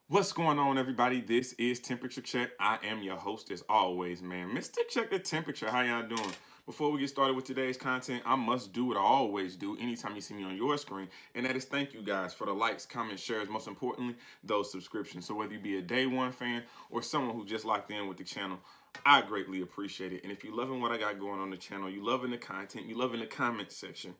What's going on, everybody? This is Temperature Check. I am your host, as always, man. Mr. Check the Temperature. How y'all doing? Before we get started with today's content, I must do what I always do anytime you see me on your screen, and that is thank you guys for the likes, comments, shares, most importantly, those subscriptions. So whether you be a day one fan or someone who just locked in with the channel, I greatly appreciate it. And if you're loving what I got going on the channel, you loving the content, you loving the comment section,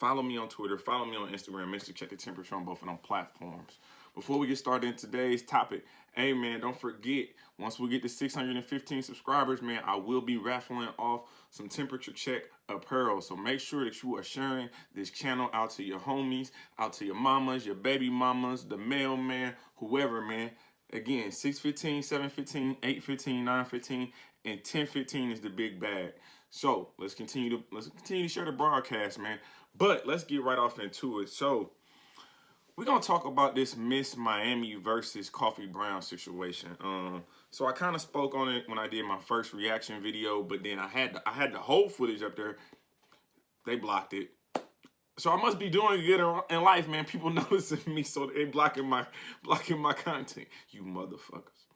follow me on Twitter, follow me on Instagram, Mr. Check the Temperature on both of them platforms. Before we get started in today's topic, hey man, don't forget, once we get to 615 subscribers, man, I will be raffling off some Temperature Check apparel. So make sure that you are sharing this channel out to your homies, out to your mamas, your baby mamas, the mailman, whoever, man. Again, 615, 715, 815, 915, and 1015 is the big bag. So let's continue to share the broadcast, man. But let's get right off into it. So we're gonna talk about this Ms Miami versus Coffee Brown situation. So I kind of spoke on it when I did my first reaction video, but then I had the whole footage up there. They blocked it. So I must be doing good in life, man. People noticing me, so they blocking my content. You motherfuckers.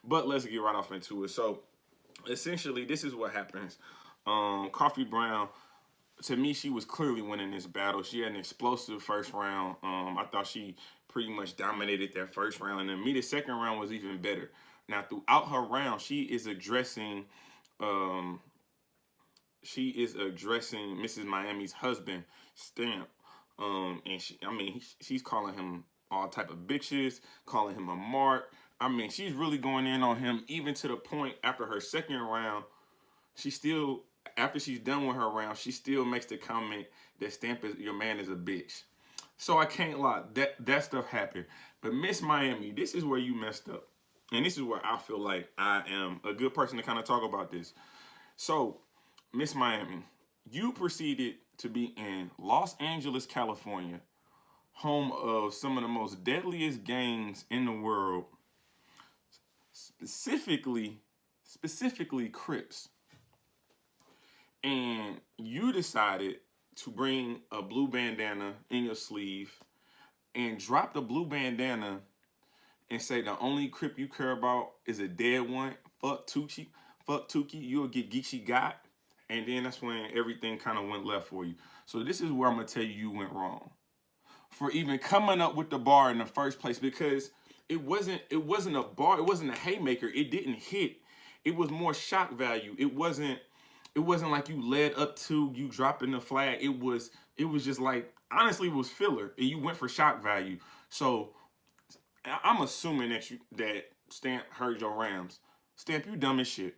But let's get right off into it. So essentially, this is what happens. Coffee Brown, to me, she was clearly winning this battle. She had an explosive first round. I thought she pretty much dominated that first round. And then the second round was even better. Now, throughout her round, she is addressing Mrs. Miami's husband, Stamp. And she's calling him all type of bitches, calling him a mark. I mean, she's really going in on him, even to the point after her second round, after she's done with her round, she still makes the comment that your man is a bitch. So I can't lie, that stuff happened. But Miss Miami, this is where you messed up. And this is where I feel like I am a good person to kind of talk about this. So, Miss Miami, you proceeded to be in Los Angeles, California, home of some of the most deadliest gangs in the world, specifically Crips. And you decided to bring a blue bandana in your sleeve and drop the blue bandana and say the only Crip you care about is a dead one. Fuck Tookie. You'll get Geechee got. And then that's when everything kind of went left for you. So this is where I'm going to tell you went wrong. For even coming up with the bar in the first place, because it wasn't a bar. It wasn't a haymaker. It didn't hit. It was more shock value. It wasn't like you led up to you dropping the flag. It was just like, honestly, it was filler. And you went for shock value. So I'm assuming that Stamp heard your rounds. Stamp, you dumb as shit.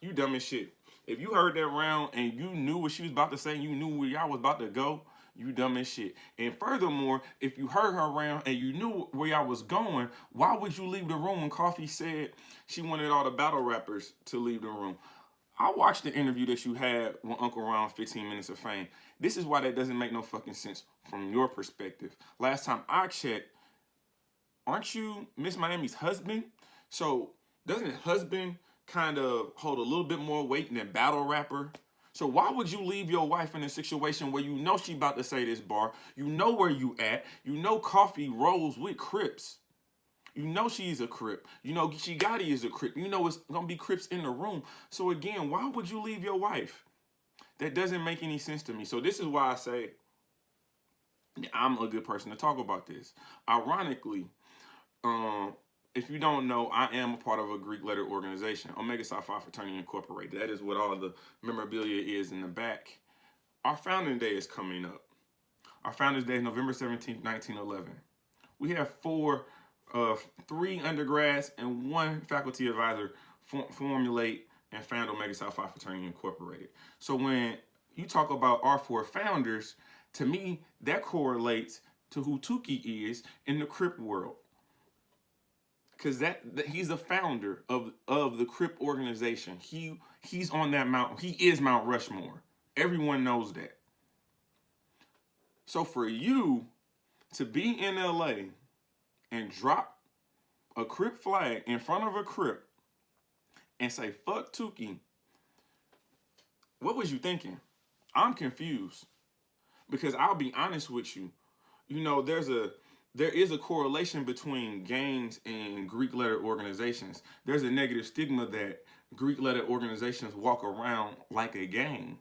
You dumb as shit. If you heard that round and you knew what she was about to say, you knew where y'all was about to go, you dumb as shit. And furthermore, if you heard her round and you knew where y'all was going, why would you leave the room when Coffee said she wanted all the battle rappers to leave the room? I watched the interview that you had with Uncle Ron, 15 Minutes of Fame. This is why that doesn't make no fucking sense from your perspective. Last time I checked, aren't you Miss Miami's husband? So doesn't husband kind of hold a little bit more weight than battle rapper? So why would you leave your wife in a situation where you know she about to say this bar, you know where you at, you know Coffee rolls with Crips, you know she's a Crip, you know she Gotti is a Crip, you know it's gonna be Crips in the room. So again, why would you leave your wife? That doesn't make any sense to me. So this is why I say I'm a good person to talk about this. Ironically, if you don't know, I am a part of a Greek letter organization, Omega Psi Phi Fraternity Incorporated. That is what all the memorabilia is in the back. Our founding day is coming up. Our founders day is November 17th, 1911. We have three undergrads and one faculty advisor formulate and found Omega Psi Phi Fraternity Incorporated. So when you talk about our four founders, to me, that correlates to who Tookie is in the Crip world. Because he's the founder of the Crip organization. He's on that mountain. He is Mount Rushmore. Everyone knows that. So for you to be in LA and drop a Crip flag in front of a Crip and say, fuck Tookie, what was you thinking? I'm confused. Because I'll be honest with you. You know, there's a there is a correlation between gangs and Greek letter organizations. There's a negative stigma that Greek letter organizations walk around like a gang.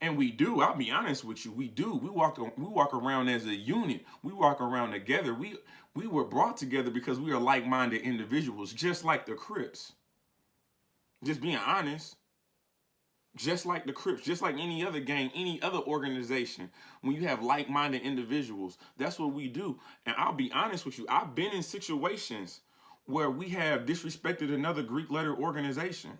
And we do. I'll be honest with you. We do. We walk around as a unit. We walk around together. We were brought together because we are like-minded individuals, just like the Crips. Just being honest. Just like the Crips, just like any other gang, any other organization, when you have like-minded individuals, that's what we do. And I'll be honest with you, I've been in situations where we have disrespected another Greek letter organization.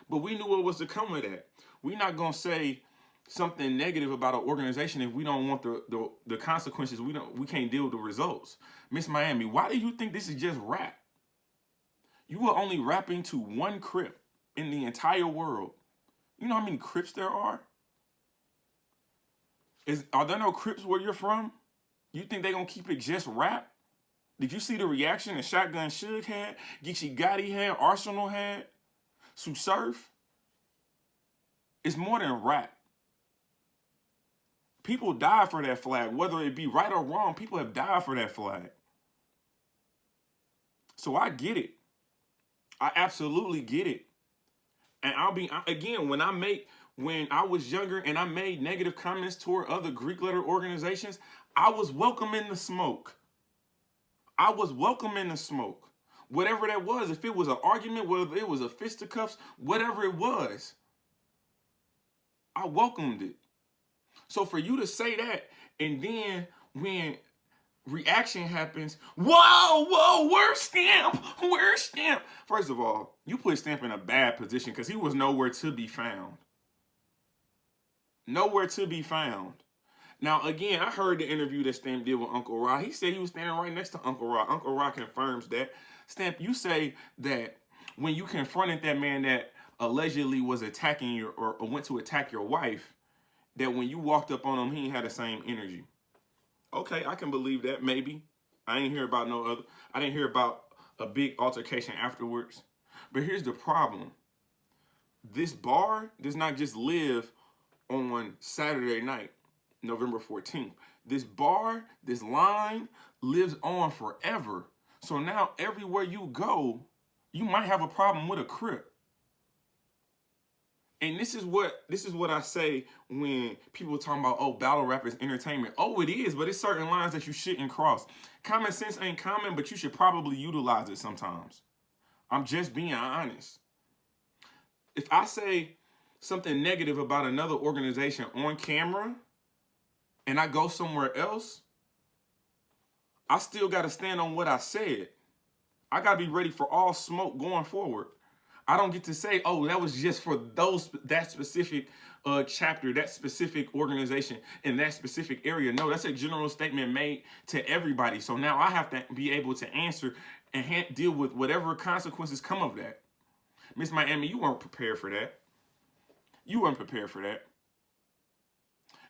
But we knew what was to come with that. We're not going to say something negative about an organization if we don't want the consequences. We can't deal with the results. Ms Miami, why do you think this is just rap? You are only rapping to one Crip in the entire world. You know how many Crips there are? Are there no Crips where you're from? You think they're going to keep it just rap? Did you see the reaction that Shotgun Suge had, Geechee Gotti had, Arsenal had, Sue Surf? It's more than rap. People die for that flag. Whether it be right or wrong, people have died for that flag. So I get it. I absolutely get it. And again, when I was younger and I made negative comments toward other Greek letter organizations, I was welcoming the smoke. I was welcoming the smoke. Whatever that was, if it was an argument, whether it was a fisticuffs, whatever it was, I welcomed it. So for you to say that, and then when reaction happens, whoa, where's Stamp? Where's Stamp? First of all, you put Stamp in a bad position because he was nowhere to be found. Nowhere to be found. Now, again, I heard the interview that Stamp did with Uncle Ra. He said he was standing right next to Uncle Ra. Uncle Ra confirms that. Stamp, you say that when you confronted that man that allegedly was attacking or went to attack your wife, that when you walked up on him, he ain't had the same energy. Okay, I can believe that, maybe. I didn't hear about a big altercation afterwards. But here's the problem. This bar does not just live on Saturday night, November 14th. This bar, this line, lives on forever. So now everywhere you go, you might have a problem with a Crip. And this is what I say when people are talking about, oh, battle rap is entertainment. Oh, it is, but it's certain lines that you shouldn't cross. Common sense ain't common, but you should probably utilize it sometimes. I'm just being honest. If I say something negative about another organization on camera and I go somewhere else, I still got to stand on what I said. I got to be ready for all smoke going forward. I don't get to say, oh, that was just for that specific chapter, that specific organization in that specific area. No, that's a general statement made to everybody. So now I have to be able to answer and deal with whatever consequences come of that. Ms Miami, you weren't prepared for that. You weren't prepared for that.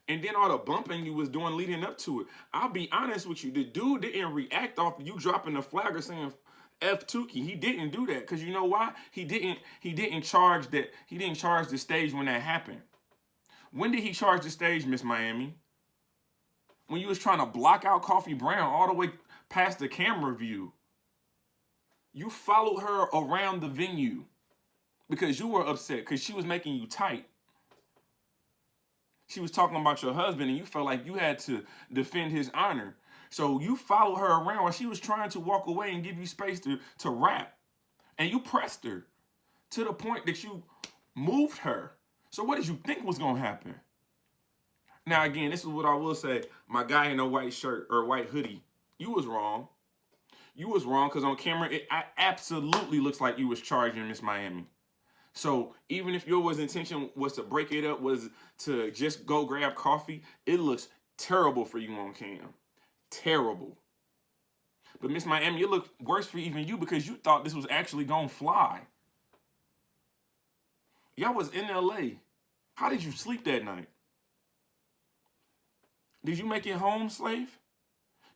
And then all the bumping you was doing leading up to it. I'll be honest with you. The dude didn't react off you dropping the flag or saying F Tookie. He didn't do that because you know why? He didn't charge the stage when that happened. When did he charge the stage, Ms Miami? When you was trying to block out Coffee Brown all the way past the camera view. You followed her around the venue because you were upset because she was making you tight. She was talking about your husband and you felt like you had to defend his honor. So you followed her around while she was trying to walk away and give you space to rap. And you pressed her to the point that you moved her. So what did you think was going to happen? Now, again, this is what I will say. My guy in a white shirt or white hoodie, you was wrong. You was wrong because on camera, it absolutely looks like you was charging Ms Miami. So even if your intention was to break it up, was to just go grab coffee, it looks terrible for you on cam. Terrible. But Ms Miami, it looked worse for even you because you thought this was actually gonna fly. Y'all was in LA. How did you sleep that night? Did you make it home, slave?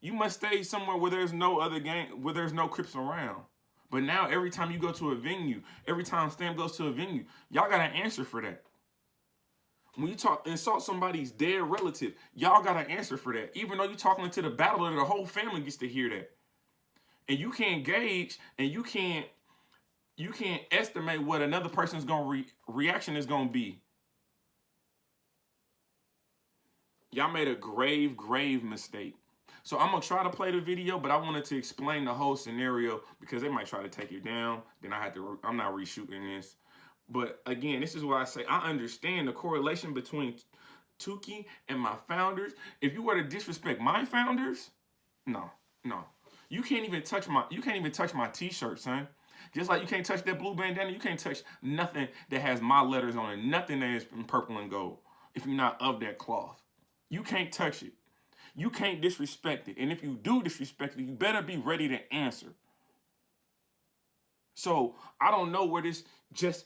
You must stay somewhere where there's no other gang, where there's no Crips around. But now every time you go to a venue, every time Stamp goes to a venue, y'all got an answer for that. When you insult somebody's dead relative, y'all got to answer for that. Even though you're talking to the battler, the whole family gets to hear that. And you can't gauge and you can't estimate what another person's reaction is gonna be. Y'all made a grave mistake. So I'm gonna try to play the video, but I wanted to explain the whole scenario because they might try to take it down. Then I'm not reshooting this. But again, this is why I say I understand the correlation between Tookie and my founders. If you were to disrespect my founders, no. You can't even touch my t-shirt, son. Just like you can't touch that blue bandana, you can't touch nothing that has my letters on it, nothing that is in purple and gold. If you're not of that cloth, you can't touch it. You can't disrespect it. And if you do disrespect it, you better be ready to answer. So I don't know where it's just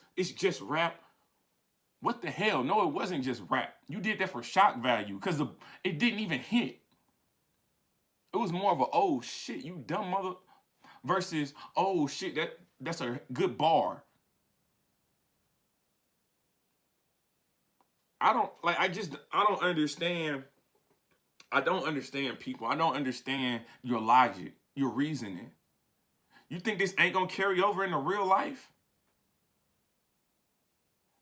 rap. What the hell? No, it wasn't just rap. You did that for shock value because it didn't even hit. It was more of a, oh shit, you dumb mother, versus, oh shit, that's a good bar. I don't understand. I don't understand people. I don't understand your logic, your reasoning. You think this ain't gonna carry over into real life?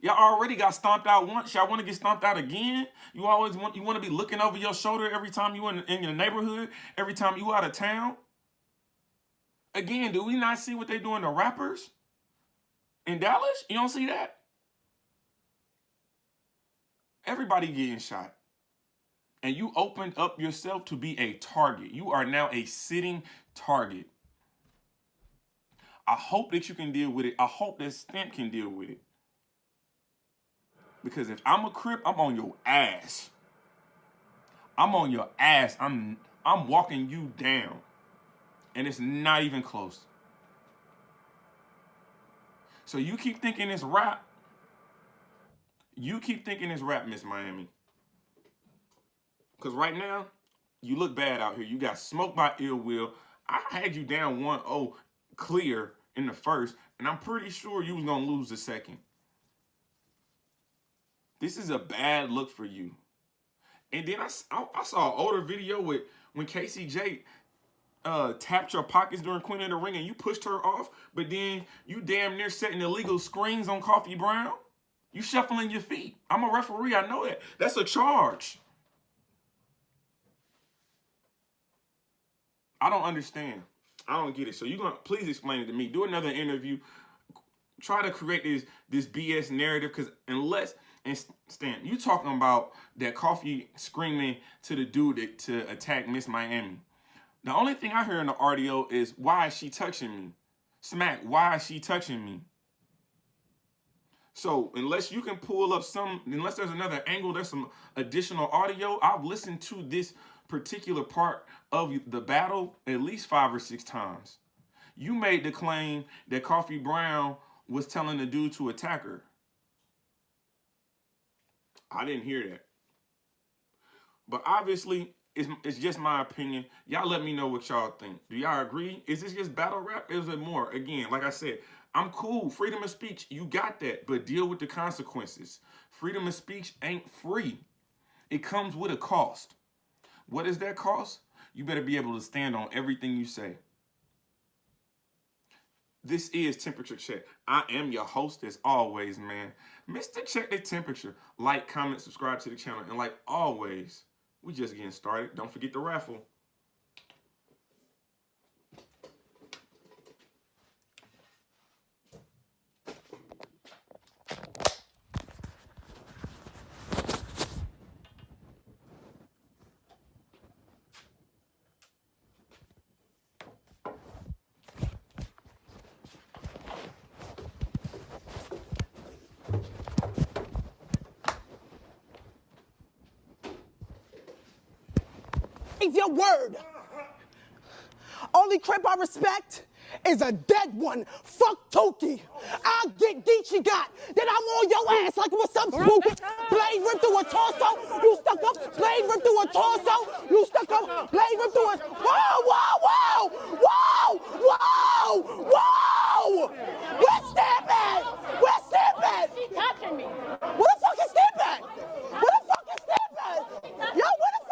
Y'all already got stomped out once. Y'all want to get stomped out again? You want to be looking over your shoulder every time you in your neighborhood, every time you out of town? Again, do we not see what they doing to rappers in Dallas? You don't see that? Everybody getting shot. And you opened up yourself to be a target. You are now a sitting target. I hope that you can deal with it. I hope that Stamp can deal with it. Because if I'm a Crip, I'm on your ass. I'm on your ass. I'm walking you down. And it's not even close. So you keep thinking it's rap. You keep thinking it's rap, Ms Miami. Because right now, you look bad out here. You got smoked by Ill Will. I had you down 1-0 clear in the first, and I'm pretty sure you was going to lose the second. This is a bad look for you. And then I saw an older video when KCJ tapped your pockets during Queen of the Ring and you pushed her off, but then you damn near setting illegal screens on Coffee Brown. You shuffling your feet. I'm a referee. I know that. That's a charge. I don't understand. I don't get it. So you're going to please explain it to me. Do another interview. Try to create this BS narrative, because unless... And Stan, you talking about that Coffee screaming to the dude to attack Ms Miami. The only thing I hear in the audio is, why is she touching me? Smack, why is she touching me? So unless you can pull up unless there's another angle, there's some additional audio. I've listened to this particular part of the battle at least 5 or 6 times. You made the claim that Coffee Brown was telling the dude to attack her. I didn't hear that. But obviously, it's just my opinion. Y'all let me know what y'all think. Do y'all agree? Is this just battle rap? Is it more? Again, like I said, I'm cool. Freedom of speech, you got that. But deal with the consequences. Freedom of speech ain't free. It comes with a cost. What is that cost? You better be able to stand on everything you say. This is Temperature Check. I am your host as always, man. Mr. Check the Temperature. Like, comment, subscribe to the channel. And like always, we just getting started. Don't forget the raffle. Your word. Only Crip I respect is a dead one. Fuck Tookie. I'll get Geechee got. Then I'm on your ass like what's up, Spook? Blade ripped through a torso. You stuck up. Blade ripped through a torso. You stuck up. Blade ripped through a... Whoa!